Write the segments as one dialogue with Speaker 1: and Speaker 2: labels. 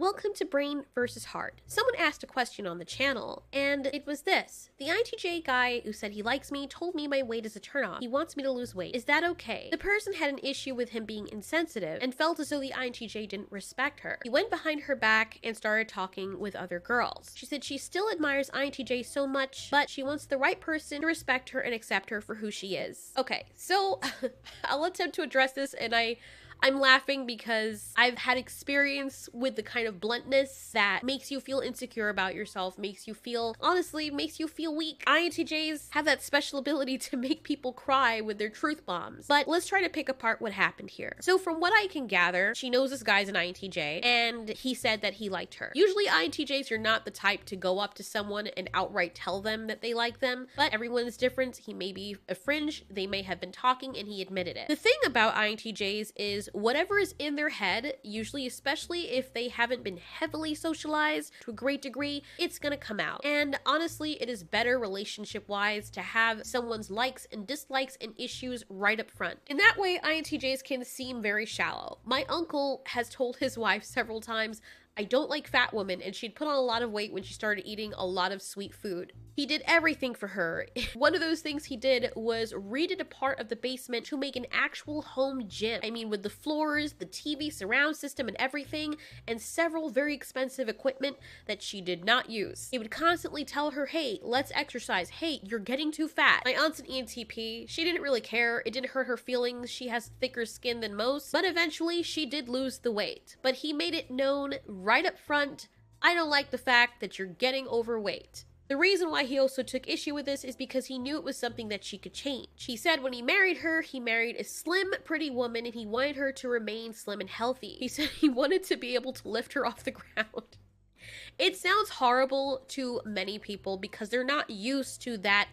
Speaker 1: Welcome to Brain versus Heart. Someone asked a question on the channel, and it was this. The INTJ guy who said he likes me told me my weight is a turnoff. He wants me to lose weight. Is that okay? The person had an issue with him being insensitive and felt as though the INTJ didn't respect her. He went behind her back and started talking with other girls. She said she still admires INTJ so much, but she wants the right person to respect her and accept her for who she is. Okay, so I'll attempt to address this, and I'm laughing because I've had experience with the kind of bluntness that makes you feel insecure about yourself, honestly, makes you feel weak. INTJs have that special ability to make people cry with their truth bombs. But let's try to pick apart what happened here. So from what I can gather, she knows this guy's an INTJ, and he said that he liked her. Usually INTJs are not the type to go up to someone and outright tell them that they like them, but everyone is different. He may be a fringe, they may have been talking, and he admitted it. The thing about INTJs is whatever is in their head, usually especially if they haven't been heavily socialized to a great degree, it's gonna come out. And honestly, it is better relationship-wise to have someone's likes and dislikes and issues right up front. In that way, INTJs can seem very shallow. My uncle has told his wife several times, I don't like fat women, and she'd put on a lot of weight when she started eating a lot of sweet food. He did everything for her. One of those things he did was redid a part of the basement to make an actual home gym. I mean, with the floors, the TV surround system and everything, and several very expensive equipment that she did not use. He would constantly tell her, hey, let's exercise. Hey, you're getting too fat. My aunt's an ENTP. She didn't really care. It didn't hurt her feelings. She has thicker skin than most, but eventually she did lose the weight. But he made it known right up front, I don't like the fact that you're getting overweight. The reason why he also took issue with this is because he knew it was something that she could change. He said when he married her, he married a slim, pretty woman, and he wanted her to remain slim and healthy. He said he wanted to be able to lift her off the ground. It sounds horrible to many people because they're not used to that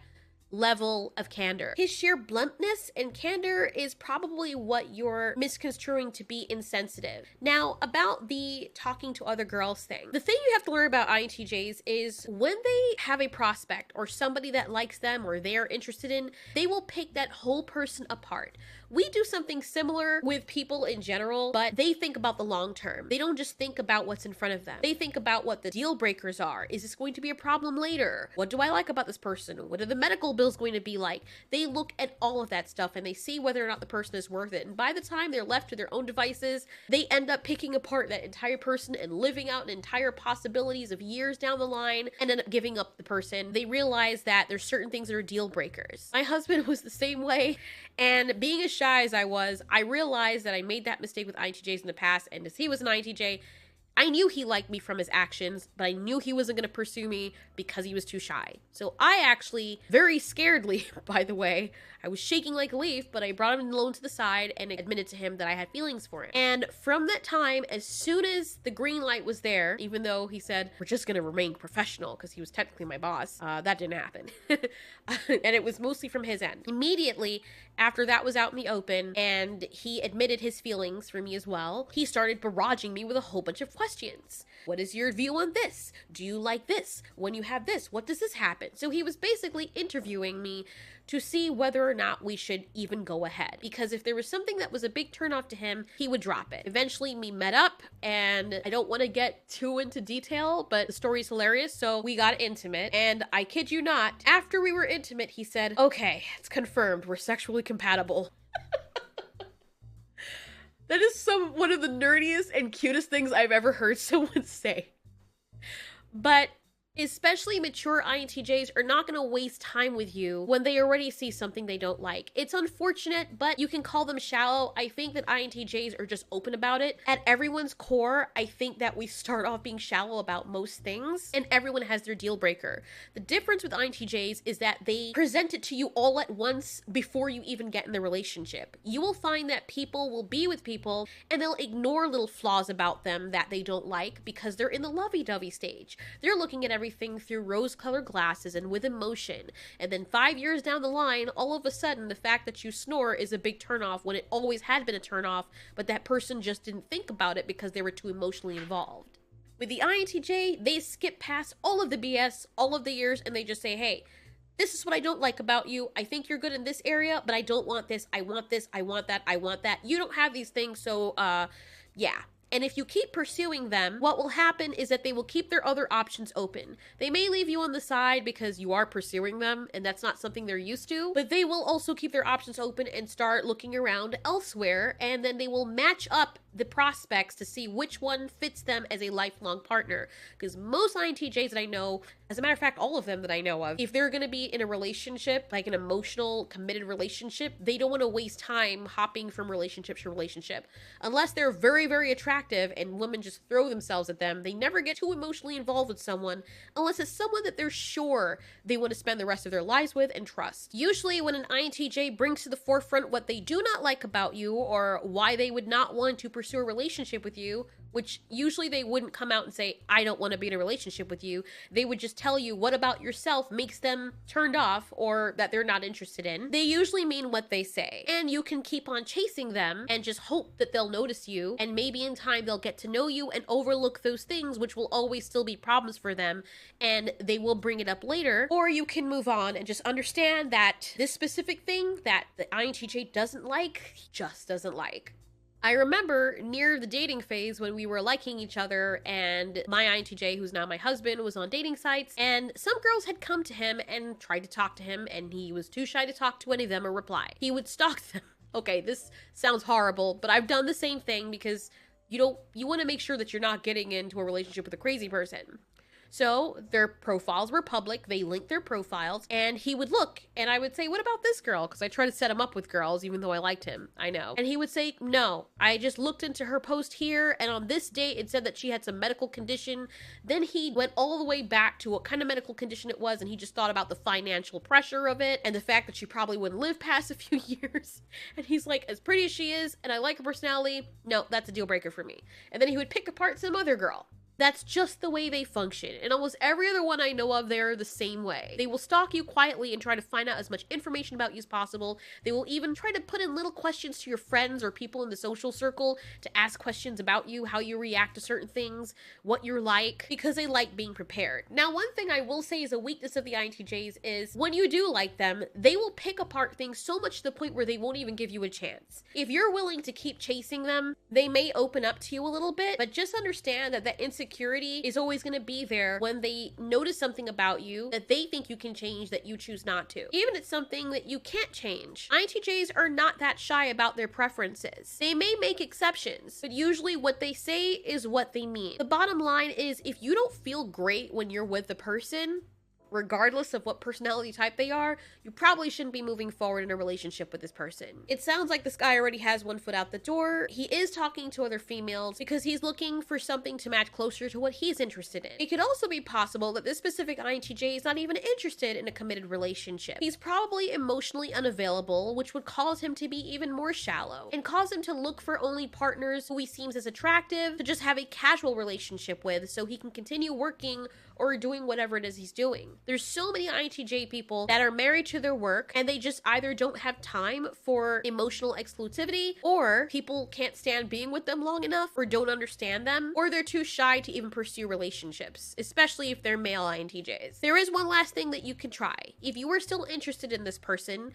Speaker 1: level of candor. His sheer bluntness and candor is probably what you're misconstruing to be insensitive. Now, about the talking to other girls thing. The thing you have to learn about INTJs is when they have a prospect or somebody that likes them or they are interested in, they will pick that whole person apart. We do something similar with people in general, but they think about the long term. They don't just think about what's in front of them. They think about what the deal breakers are. Is this going to be a problem later? What do I like about this person? What are the medical bills going to be like? They look at all of that stuff and they see whether or not the person is worth it. And by the time they're left to their own devices, they end up picking apart that entire person and living out an entire possibilities of years down the line and end up giving up the person. They realize that there's certain things that are deal breakers. My husband was the same way, and being as shy as I was, I realized that I made that mistake with INTJs in the past, and as he was an INTJ, I knew he liked me from his actions, but I knew he wasn't going to pursue me because he was too shy. So I actually, very scaredly, by the way, I was shaking like a leaf, but I brought him alone to the side and admitted to him that I had feelings for him. And from that time, as soon as the green light was there, even though he said, we're just going to remain professional because he was technically my boss, that didn't happen. And it was mostly from his end. Immediately after that was out in the open and he admitted his feelings for me as well, he started barraging me with a whole bunch of questions. What is your view on this? Do you like this? When you have this, what does this happen? So he was basically interviewing me to see whether or not we should even go ahead. Because if there was something that was a big turnoff to him, he would drop it. Eventually, we met up, and I don't want to get too into detail, but the story's hilarious, so we got intimate. And I kid you not, after we were intimate, he said, okay, it's confirmed, we're sexually compatible. That is one of the nerdiest and cutest things I've ever heard someone say. But especially mature INTJs are not going to waste time with you when they already see something they don't like. It's unfortunate, but you can call them shallow. I think that INTJs are just open about it. At everyone's core, I think that we start off being shallow about most things, and everyone has their deal breaker. The difference with INTJs is that they present it to you all at once before you even get in the relationship. You will find that people will be with people and they'll ignore little flaws about them that they don't like because they're in the lovey-dovey stage. They're looking at everything through rose-colored glasses and with emotion. And then 5 years down the line, all of a sudden, the fact that you snore is a big turnoff when it always had been a turnoff, but that person just didn't think about it because they were too emotionally involved. With the INTJ, they skip past all of the BS, all of the years, and they just say, hey, this is what I don't like about you. I think you're good in this area, but I don't want this. I want this. I want that. I want that. You don't have these things, so, yeah. And if you keep pursuing them, what will happen is that they will keep their other options open. They may leave you on the side because you are pursuing them and that's not something they're used to, but they will also keep their options open and start looking around elsewhere, and then they will match up the prospects to see which one fits them as a lifelong partner. Because most INTJs that I know, as a matter of fact, all of them that I know of, if they're going to be in a relationship, like an emotional, committed relationship, they don't want to waste time hopping from relationship to relationship. Unless they're very, very attractive and women just throw themselves at them, they never get too emotionally involved with someone unless it's someone that they're sure they want to spend the rest of their lives with and trust. Usually when an INTJ brings to the forefront what they do not like about you or why they would not want to pursue a relationship with you, which usually they wouldn't come out and say, I don't want to be in a relationship with you. They would just tell you what about yourself makes them turned off or that they're not interested in. They usually mean what they say. And you can keep on chasing them and just hope that they'll notice you. And maybe in time they'll get to know you and overlook those things, which will always still be problems for them. And they will bring it up later. Or you can move on and just understand that this specific thing that the INTJ doesn't like, he just doesn't like. I remember near the dating phase when we were liking each other and my INTJ, who's now my husband, was on dating sites, and some girls had come to him and tried to talk to him, and he was too shy to talk to any of them or reply. He would stalk them. Okay, this sounds horrible, but I've done the same thing because you want to make sure that you're not getting into a relationship with a crazy person. So their profiles were public, they linked their profiles, and he would look, and I would say, what about this girl? Because I try to set him up with girls, even though I liked him, I know. And he would say, no, I just looked into her post here, and on this date, it said that she had some medical condition. Then he went all the way back to what kind of medical condition it was, and he just thought about the financial pressure of it, and the fact that she probably wouldn't live past a few years. And he's like, as pretty as she is, and I like her personality, no, that's a deal breaker for me. And then he would pick apart some other girl. That's just the way they function. And almost every other one I know of, they're the same way. They will stalk you quietly and try to find out as much information about you as possible. They will even try to put in little questions to your friends or people in the social circle to ask questions about you, how you react to certain things, what you're like, because they like being prepared. Now, one thing I will say is a weakness of the INTJs is when you do like them, they will pick apart things so much to the point where they won't even give you a chance. If you're willing to keep chasing them, they may open up to you a little bit, but just understand that that insecurity is always going to be there when they notice something about you that they think you can change that you choose not to. Even if it's something that you can't change. INTJs are not that shy about their preferences. They may make exceptions, but usually what they say is what they mean. The bottom line is if you don't feel great when you're with the person, regardless of what personality type they are, you probably shouldn't be moving forward in a relationship with this person. It sounds like this guy already has one foot out the door. He is talking to other females because he's looking for something to match closer to what he's interested in. It could also be possible that this specific INTJ is not even interested in a committed relationship. He's probably emotionally unavailable, which would cause him to be even more shallow and cause him to look for only partners who he seems as attractive to just have a casual relationship with so he can continue working or doing whatever it is he's doing. There's so many INTJ people that are married to their work and they just either don't have time for emotional exclusivity, or people can't stand being with them long enough or don't understand them, or they're too shy to even pursue relationships, especially if they're male INTJs. There is one last thing that you can try. If you are still interested in this person,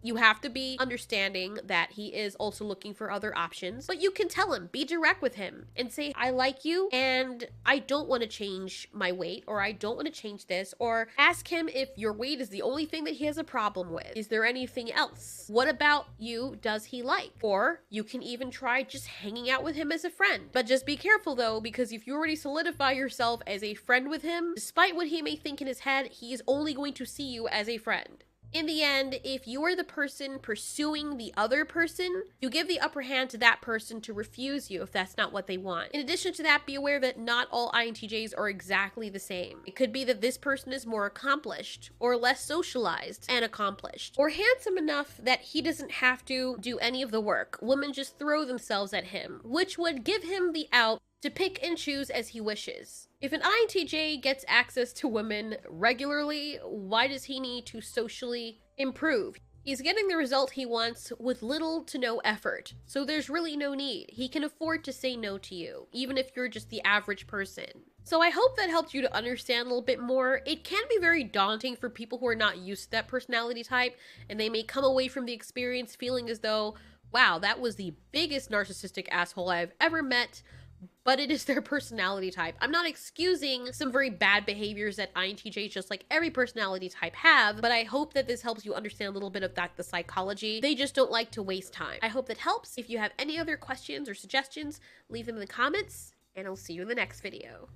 Speaker 1: you have to be understanding that he is also looking for other options, but you can tell him, be direct with him and say, I like you and I don't want to change my weight, or I don't want to change this, or ask him if your weight is the only thing that he has a problem with. Is there anything else? What about you does he like? Or you can even try just hanging out with him as a friend. But just be careful though, because if you already solidify yourself as a friend with him, despite what he may think in his head, he is only going to see you as a friend. In the end, if you are the person pursuing the other person, you give the upper hand to that person to refuse you if that's not what they want. In addition to that, be aware that not all INTJs are exactly the same. It could be that this person is more accomplished, or less socialized and accomplished, or handsome enough that he doesn't have to do any of the work. Women just throw themselves at him, which would give him the out to pick and choose as he wishes. If an INTJ gets access to women regularly, why does he need to socially improve? He's getting the result he wants with little to no effort, so there's really no need. He can afford to say no to you, even if you're just the average person. So I hope that helped you to understand a little bit more. It can be very daunting for people who are not used to that personality type, and they may come away from the experience feeling as though, wow, that was the biggest narcissistic asshole I've ever met. but it is their personality type. I'm not excusing some very bad behaviors that INTJs, just like every personality type, have, but I hope that this helps you understand a little bit of the psychology. They just don't like to waste time. I hope that helps. If you have any other questions or suggestions, leave them in the comments, and I'll see you in the next video.